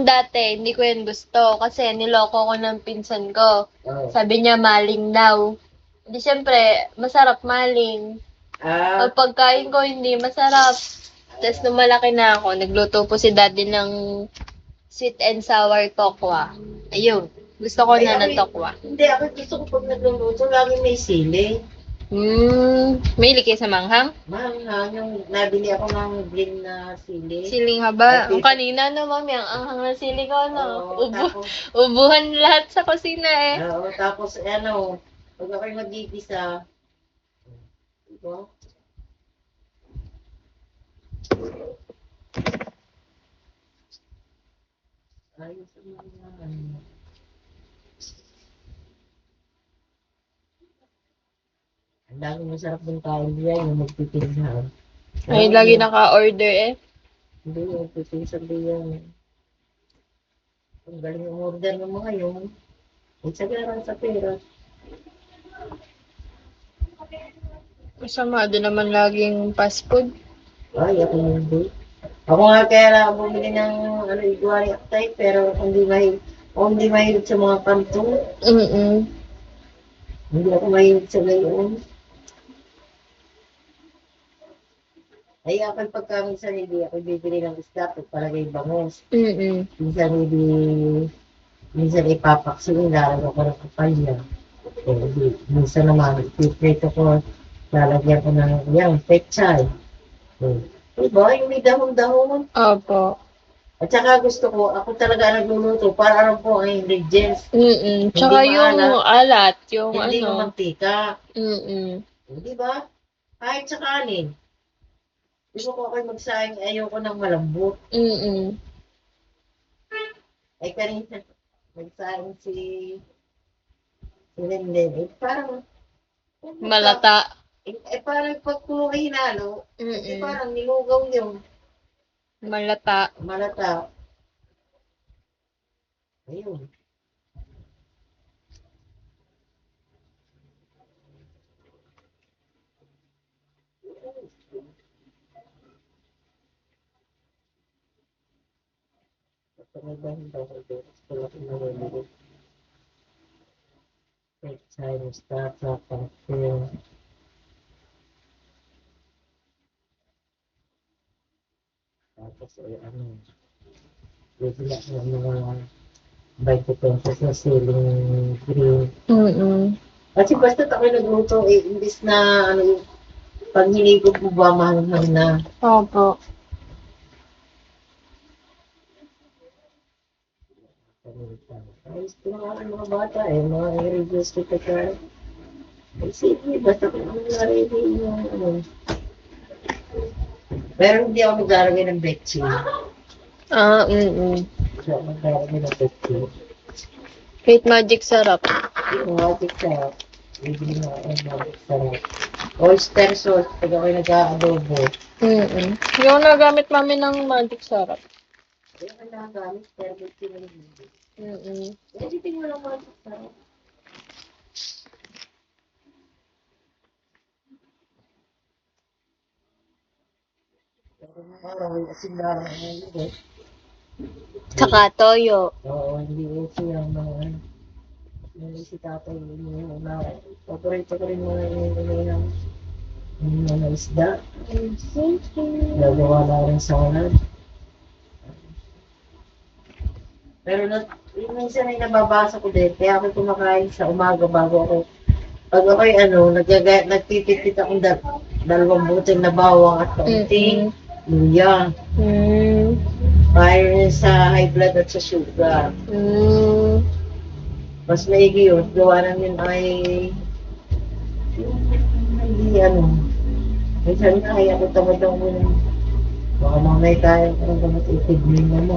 dati, hindi ko yun gusto. Kasi niloko ko ng pinsan ko. Oh. Sabi niya maling daw. Di syempre, masarap maling. Ah, Pag pagkain ko hindi masarap. Tapos nung malaki na ako, nagluto po si daddy ng sweet and sour tokwa. Ayun. Gusto ko na ng tokwa. hindi, ako gusto ko pag nagluluto, lagi may sili. Mahilig kayo sa manghang? Manghang, yung nabili ako ng green na sili. Siling haba. At Ang ito- kanina na, mami, ang anghang na sili ko, no? Oo, tapos, Ubuhan lahat sa kusina, eh. tapos ano, pag ako'y magigisa, ito, ayos naman yan. Ang daming masarap ng kain diyan, yung magpipinsan. Ay, lagi naka-order, eh. Hindi, yung magpipinsan diyan. Ang galing yung order ng mga yun. Magsagaran sa pera. Masama din naman laging fast food. Ay, ako hindi. Ako nga kaya lang ako bumili ng iguari type, pero hindi mahilig sa mga kantong. Hindi ako mahilig sa gayon. Ay, ako pagka minsan hindi ako bibili ng isda, palagay bangos. Minsan ipapaksin, lalagyan ko ng kapalya. Minsan naman, ipiprito ko, lalagyan ko ng yan, pechay. Diba, yung may dahon-dahon. Opo. At saka gusto ko, ako talaga nagluluto para alam po ang ingredients. Tsaka Hindi yung maalat, alat, yung hindi ano. mantika. Mm-mm. Di ba? Kahit sa kanin. Gusto ko ako'y magsaing, ayoko ng malambot. Mm-mm. Ay kanina, nagsaing si Linden. Parang, Malata. parang pag puro hinalo, Mm-mm. parang nilugaw yung Malata. malata. Ayun. Chinese startup, film. Tapos bigla ng mga 20 pesos na siling green. Kasi basta ako nagluto, imbis na pag hinigo po ba, mahal na. Opo. Ayos ko na ang mga bata mga i-reduce ko ka. Ay, sige, basta kung ano na-ready yung Pero hindi ako maglalagay ng betchin. Hindi ako maglalagay ng betchin. Kahit magic sarap. Yung magic sarap. Bibili na ako ng magic sarap. Oyster sauce, pag ako'y nag-aadobo. Hindi ako nagamit mami ng magic sarap. Kaya ka nakagamit, pero betchin na hindi. Editing mo lang magic sarap. Parang asin lang ang nilito. Tsaka toyo. Oo, hindi uso yung mga hindi si tatay yung na paborito ko rin mga mga isda. Gagawa na rin salad. Pero yung minsan ay nababasa ko din, kaya ako kumakain sa umaga bago ako. Pag ako'y nagpipit akong dalawang buteng na bawang at kaunting luya. Para sa high blood at sa sugar. Mas maigi yun. Gawa namin ay hindi minsan kaya ko tamad ang baka mamay tayo kung gamot itigmin naman.